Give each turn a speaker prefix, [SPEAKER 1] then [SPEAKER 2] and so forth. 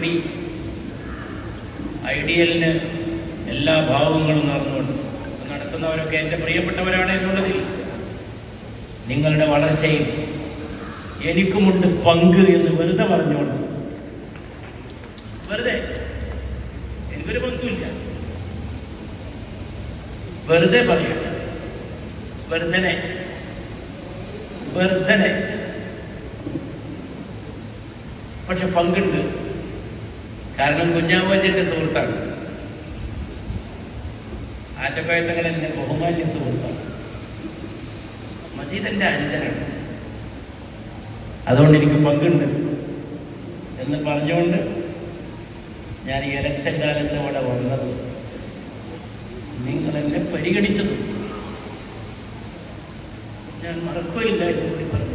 [SPEAKER 1] കൂടി ഐഡിയലിന് എല്ലാ ഭാവങ്ങളും നടത്തുന്നവരൊക്കെ എൻ്റെ പ്രിയപ്പെട്ടവരാണ് എന്നുള്ളതിൽ നിങ്ങളുടെ വളർച്ചയിൽ എനിക്കുമുണ്ട് പങ്ക് എന്ന് വെറുതെ പറഞ്ഞുകൊണ്ട്, വെറുതെ എനിക്കൊരു പങ്കുമില്ല, വെറുതെ പറയണ്ട, വെറുതെ പക്ഷെ പങ്കുണ്ട്. കാരണം കുഞ്ഞാവോജന്റെ സുഹൃത്താണ്, ആറ്റക്കോയത്തങ്ങൾ എൻ്റെ ബഹുമാന്യ സുഹൃത്താണ്, മജീദന്റെ അനുജനാണ്. അതുകൊണ്ട് എനിക്ക് പങ്കുണ്ട് എന്ന് പറഞ്ഞുകൊണ്ട് ഞാൻ ഈ ഇലക്ഷൻ കാലത്ത് അവിടെ വന്നത്, നിങ്ങൾ എന്നെ പരിഗണിച്ചത് ഞാൻ മറക്കുകയില്ല എന്ന് കൂടി പറഞ്ഞു.